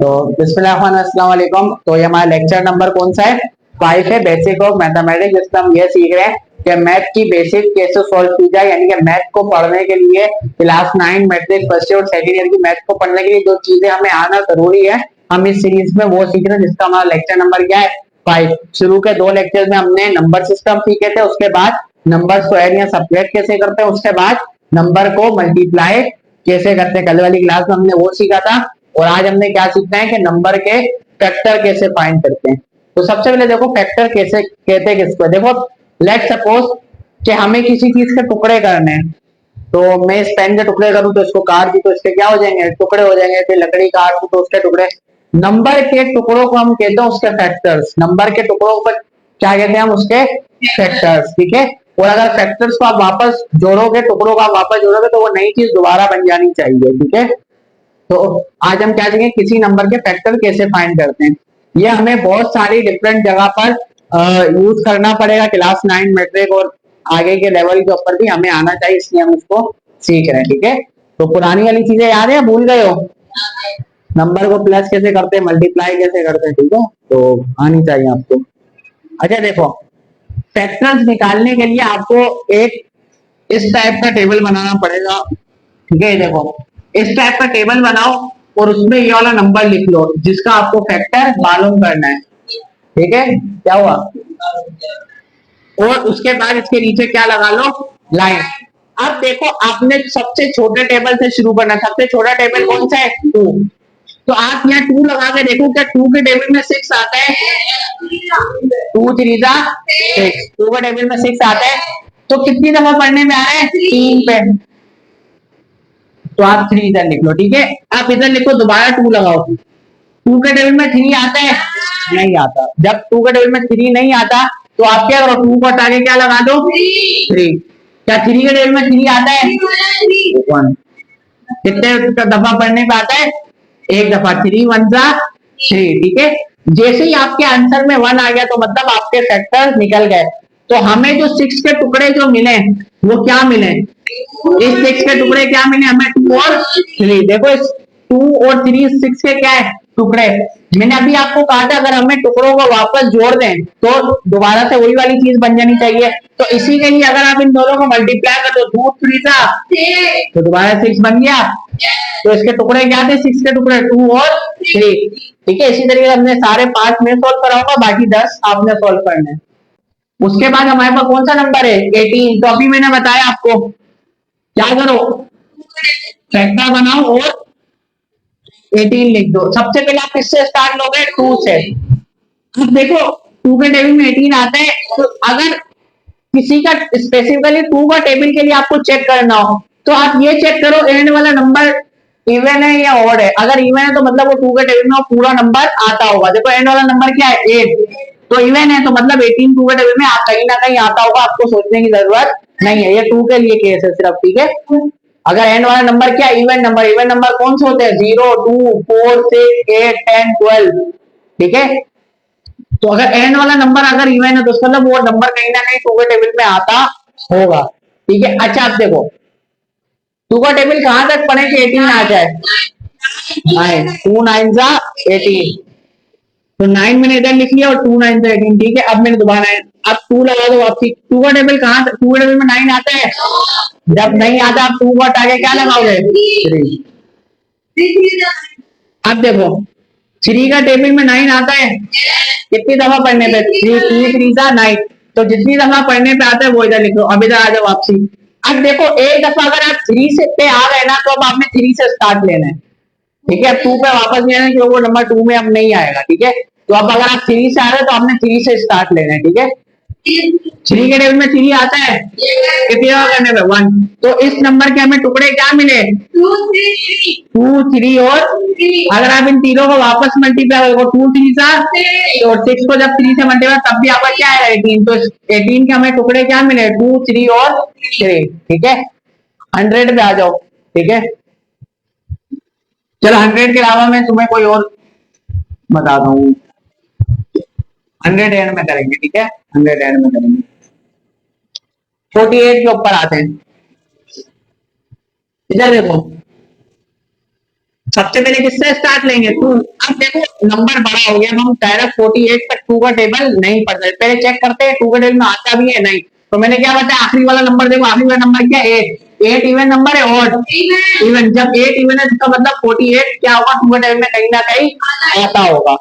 तो बिस्मिल्लाहिर्रहमानिर्रहीम। तो ये हमारा लेक्चर नंबर कौन सा है? 5 है, बेसिक ऑफ मैथमेटिक्स, जिसमें हम ये सीख रहे हैं कि मैथ की बेसिक कैसे सॉल्व की जाए। यानी कि मैथ को पढ़ने के लिए क्लास 9 मैट्रिक फर्स्ट ईयर और सेकंड ईयर की मैथ को पढ़ने के लिए जो चीजें हमें आना जरूरी है, हम इस सीरीज में वो सीख रहे हैं, जिसका हमारा लेक्चर नंबर क्या है? 5। शुरू के 2 लेक्चर में हमने नंबर सिस्टम सीखे थे, उसके बाद नंबर स्क्वायर या सब्ट्रैक्ट कैसे करते हैं, उसके बाद नंबर को मल्टीप्लाई कैसे करते हैं। कल वाली क्लास में हमने वो सीखा था। और आज हमने क्या सीखना है कि नंबर के फैक्टर कैसे फाइंड करते हैं। तो सबसे पहले देखो, फैक्टर कैसे कहते हैं किसको। देखो, लेट सपोज कि हमें किसी चीज के टुकड़े करने हैं। तो मैं इस पेन के टुकड़े करूं तो इसको काट दूं तो इसके क्या हो जाएंगे? टुकड़े हो जाएंगे। फिर लकड़ी काट दूं तो उसके टुकड़े। नंबर के टुकड़ों को हम कहते हैं उसके फैक्टर्स। नंबर के टुकड़ों पर क्या कहते हैं हम? उसके फैक्टर्स। ठीक है। और अगर फैक्टर्स को आप वापस जोड़ोगे, टुकड़ों को आप वापस जोड़ोगे, तो वो नई चीज दोबारा बन जानी चाहिए। ठीक है। तो आज हम क्या सीखेंगे, किसी नंबर के फैक्टर कैसे फाइंड करते हैं। ये हमें बहुत सारी डिफरेंट जगह पर यूज करना पड़ेगा। क्लास 9 मैट्रिक और आगे के लेवल के ऊपर भी हमें आना चाहिए, इसलिए हम उसको सीख रहे हैं। ठीक है। तो पुरानी वाली चीजें याद है, भूल गए हो? नंबर को प्लस कैसे करते हैं, मल्टीप्लाई कैसे करते हैं। ठीक है, तो आनी चाहिए आपको। अच्छा देखो, फैक्टर्स निकालने के लिए आपको एक इस टाइप का टेबल बनाना पड़ेगा। ठीक है, देखो इस टाइप का टेबल बनाओ और उसमें ये वाला नंबर लिख लो जिसका आपको फैक्टर मालूम करना है। ठीक है, क्या हुआ? और उसके बाद इसके नीचे क्या लगा लो? लाइन। अब देखो, आपने सबसे छोटे टेबल से शुरू करना। सबसे छोटा टेबल कौन सा है? 2। तो आप यहाँ 2 लगा के देखो, क्या 2 के टेबल में 6 आता है? 2 3 जा 6। 2 के टेबल में 6 आता है। तो कितनी दफा पढ़ने में आ रहा है? 3 पे। तो आप 3 इधर लिख लो। ठीक है। आप इधर लिखो, दोबारा 2 लगाओ। 2 के टेबल में 3 आता है? नहीं आता। जब 2 के टेबल में 3 नहीं आता तो आप क्या करो? 2 को हटा के क्या लगा दो? 3। क्या 3 के टेबल में 3 आता है? 1। कितने दफा पढ़ने पे आता है? एक दफा। 3 1 जा 3। ठीक है। जैसे ही आपके आंसर में 1 आ गया तो मतलब आपके फैक्टर निकल गए। तो हमें जो 6 के टुकड़े जो मिले वो क्या मिले? इस 6 के टुकड़े क्या मिले हमें? 2 और 3। देखो, इस 2 और 3 6 के क्या है? टुकड़े। मैंने अभी आपको कहा था अगर हमें टुकड़ों को वापस जोड़ दें तो दोबारा से वही वाली चीज बन जानी चाहिए। तो इसी के लिए अगर आप इन दोनों को मल्टीप्लाई कर दो, 2 3 था तो दोबारा 6 बन गया। तो इसके टुकड़े क्या थे? 6 के टुकड़े 2 और 3। ठीक है। इसी तरीके से हमने सारे 5 में सोल्व कराऊंगा, बाकी 10 आपने सोल्व करना है। उसके बाद हमारे पास कौन सा नंबर है? 18। तो अभी मैंने बताया आपको क्या करो, फैक्टर बनाओ और 18 लिख दो। सबसे पहले आप किससे स्टार्ट लोगे? 2 से। अब देखो, 2 के टेबल में 18 आता है। तो अगर किसी का स्पेसिफिकली 2 का टेबल के लिए आपको चेक करना हो तो आप ये चेक करो एंड वाला नंबर इवन है या ऑड है। अगर इवन है तो मतलब वो 2 के टेबल में पूरा नंबर आता होगा। देखो एंड वाला नंबर क्या है? 8। तो इवन है तो मतलब 18 2 के टेबल में कहीं ना कहीं आता होगा, आपको सोचने की जरूरत नहीं है। ये 2 के लिए केस है सिर्फ। ठीक है। अगर एंड वाला नंबर क्या? Even number. इवन नंबर कौन से होते हैं? 0 2 4 6 8 10 12। ठीक है। तो अगर एंड वाला नंबर अगर इवन है तो मतलब वो नंबर कहीं ना कहीं 2 के टेबल में आता होगा। ठीक है। अच्छा, आप देखो 2 का टेबल कहां तक पढ़े कि 18 आ जाए? 9। 2 9 जा 18। तो 9 मैंने इधर लिख लिया और 2 9 से 18। ठीक है। अब मैंने दोबारा अब 2 लगा दो वापसी। 2 का टेबल कहां तक? 2 के टेबल में 9 आता है? जब नहीं आता आप 2 को हटा के क्या लगाओगे? 3। अब देखो 3 का टेबल में 9 आता है कितनी दफा पढ़ने पे? 3 2 3 जा 9। तो जितनी दफा पढ़ने पे आता है वो इधर लिखो। अब इधर आ जाओ वापसी। अब देखो एक दफा अगर आप 3 से पे आ गए ना तो अब आपने 3 से स्टार्ट लेना है। ठीक है। अब 2 पे वापस लेना है क्योंकि वो नंबर 2 में अब नहीं आएगा। ठीक है। तो अब अगर आप 3 से आ रहे हो तो आपने 3 से स्टार्ट लेना है। ठीक है। 3 के टेबल में 3 आता है कितनी दफा करने पे? 1। तो इस नंबर के हमें टुकड़े क्या मिले? 2 3 और अगर आप इन तीनों को वापस मल्टीप्लाई करो, 2 3 सा और 6 को जब 3 से मल्टीप्लाई तब भी आपका क्या है? 18। तो 18 के हमें टुकड़े क्या मिले? 2 3 और 3। ठीक है। 100 पे आ जाओ। ठीक है। चलो 100 के अलावा मैं तुम्हें कोई और बताता हूँ। 100 एंड में करेंगे। ठीक है। 100 एंड में करेंगे। 48 के ऊपर आते हैं। इधर देखो, सबसे पहले किससे स्टार्ट लेंगे? टू। अब देखो नंबर बड़ा हो गया, हम डायरेक्ट 48 तक टू का टेबल नहीं पढ़ सकते, पहले चेक करते हैं टू का टेबल में आता भी है नहीं। तो मैंने क्या बताया, आखिरी वाला नंबर देखो, आखिरी वाला नंबर क्या है? 8। 8 इवन नंबर है, ऑड इवन। जब 8 इवन है तो मतलब 48 क्या होगा, टू का टेबल में कहीं ना कहीं आता होगा,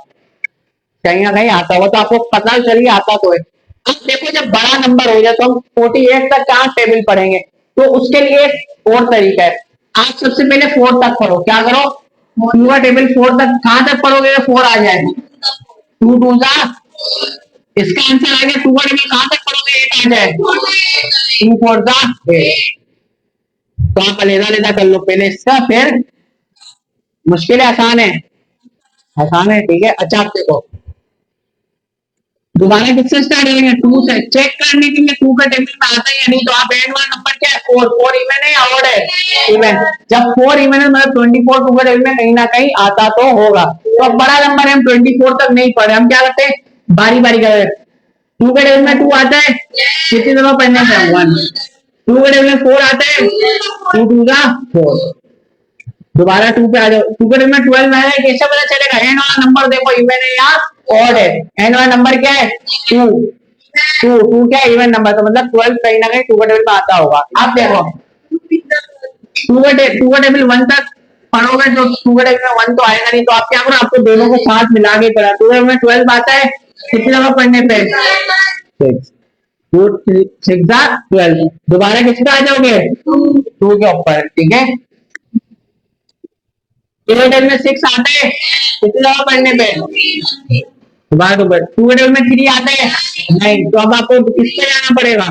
कहीं ना कहीं आता होगा, तो आपको पता चलिए आता तो है। अब देखो जब बड़ा नंबर हो जाए तो हम 48 तक कहाँ टेबल पढ़ेंगे, तो उसके लिए एक और तरीका है। आप सबसे पहले 4 तक पढ़ो, क्या करो, टू का टेबल 4 तक, कहां तक पढ़ोगे 4 आ जाए? टू टू जा, इसका आंसर आ गया, टू का टेबल कहां तक पढ़ोगे 8 आ जाए? टू फोर जा 8। तो आप अलहदा अलहदा कर लो पहले इसका, फिर मुश्किल है आसान है? आसान है, ठीक है। अच्छा आप देखो, दोबारा किससे स्टार्ट करेंगे? टू से। चेक करने के लिए टू का टेबल में आता है या नहीं, तो आप एंड वाला नंबर क्या है? 4। 4 इवन है या ऑड है? इवन। जब 4 इवन है मतलब 24 टू का टेबल में कहीं ना कहीं आता तो होगा। तो अब बड़ा नंबर है, हम 24 तक नहीं पढ़े, हम क्या करते हैं, बारी बारी कर, टू के टेबल में 2 आता है, कितनी दफा पढ़ने का? 1। टू के टेबल में 4 आता है, टू टू का 4। दोबारा टू पे आ जाओ, टू के टेबल में 12 आया है, कैसे पता चलेगा? एंड वाला नंबर देखो इवन है या ऑड है। एंड वाला नंबर क्या है? 2। टू टू क्या है? इवन नंबर, तो मतलब 12 कहीं ना कहीं टू का टेबल में आता होगा। आप देखो टू का टेबल 1 तक पढ़ोगे तो टू का टेबल में 1 तो आएगा नहीं, तो आप क्या करो, आपको दोनों को साथ मिला के करा। टू का टेबल में 12 आता है, कितनी दफा पढ़ने पे? 6। टू 6 12। दोबारा किसका आ जाओगे? टू के ऊपर, ठीक है। टेबल में 6 आते हैं, कितनी दफा पढ़ने पे? दोबारा टू पर। टू टेबल में 3 आते हैं नहीं, तो अब आपको किस पे जाना पड़ेगा?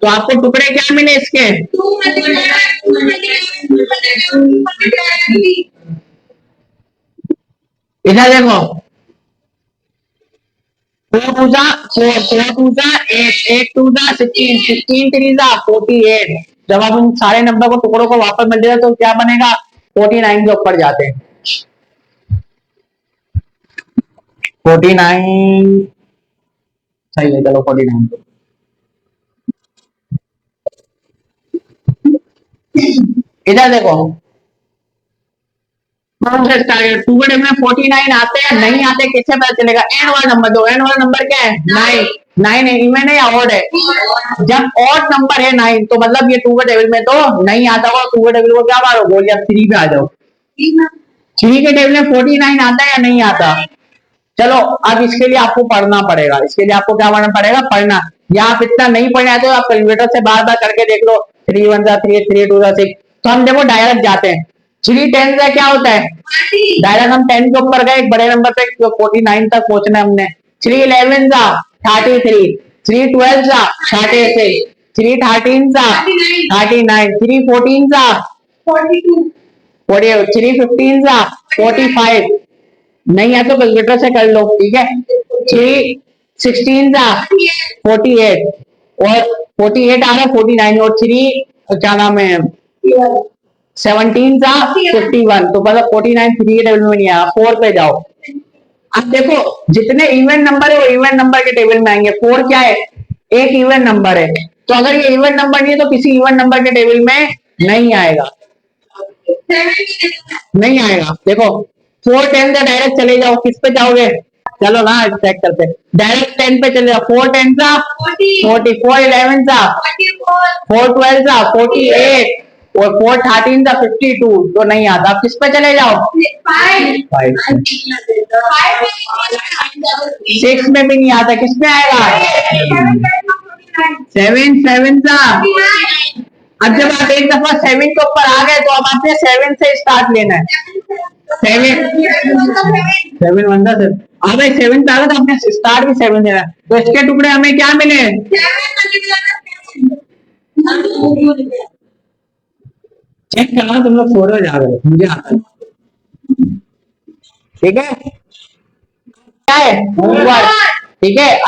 तो आपको टुकड़े क्या मिले इसके? इधर देखो, 4 टू जा 4, 4 टू जा 8, 8 टू जा 16, 16 3 जा 48। जब आप उन सारे नंबर को टुकड़ों को वापस मिल जाए तो क्या बनेगा? 49 के ऊपर जाते हैं। 49 सही है, चलो 49 को इधर देखो, टू के टेबल में 49 आते हैं नहीं आते, किससे पता चलेगा? एन वाला नंबर दो, एन वाला नंबर क्या है? 9। 9 है, इवन है या ऑड है? जब ऑड नंबर है 9 तो मतलब ये टू के टेबल में तो नहीं आता होगा। टू के टेबल को क्या मारो, बोलिए अब 3 पे आ जाओ। 3 के टेबल में 49 आता है या नहीं आता? चलो अब इसके लिए आपको पढ़ना पड़ेगा, इसके लिए आपको क्या करना पड़ेगा? पढ़ना। या आप इतना नहीं पढ़े आते हो, आप कैलकुलेटर से बार बार करके देख लो, 3 1 जा 3, 3 2 जा 6। तो हम देखो डायरेक्ट जाते हैं, 3 10 का क्या होता है? डायरेक्ट हम 10 के ऊपर गए, एक बड़े नंबर पे 49 तक पहुंचना है हमने। 3 11 जा 33, 3 12 जा 36, 3 13 जा 39, 3 14 जा 48, 3 15 जा 45। नहीं है तो कैलकुलेटर से कर लो, ठीक है। 3 16 जा 48, और 48 आ रहा है 49, और 3 क्या नाम है 17 जा 51, तो मतलब 49 3 के टेबल में नहीं आया। 4 पे जाओ, अब देखो जितने इवन नंबर है वो इवन नंबर के टेबल में आएंगे। 4 क्या है? एक इवन नंबर है, तो अगर ये इवन नंबर नहीं है तो किसी इवन नंबर के टेबल में नहीं आएगा, नहीं आएगा। देखो 4 10 से डायरेक्ट चले जाओ, किस पे जाओगे? चलो ना चेक करते, डायरेक्ट 10 पे चले जाओ। 4 10 सा 40, 4 11 सा 4 12 सा 48, और 4 13 सा 52, तो नहीं आता। आप किस पे चले जाओ? 5। 6 में भी नहीं आता, किस में आएगा? 7 7 सा। अब जब आप एक दफा 7 के ऊपर आ गए तो अब आपने 7 से स्टार्ट लेना है। 7 7 वन सा 7, अब 7 पे आ गया तो आपने स्टार्ट भी 7 देना है। तो इसके टुकड़े हमें क्या मिले? चेक करना, तुम लोग फोटो जा रहे हो, मुझे आता है, ठीक है। क्या है होमवर्क, ठीक है।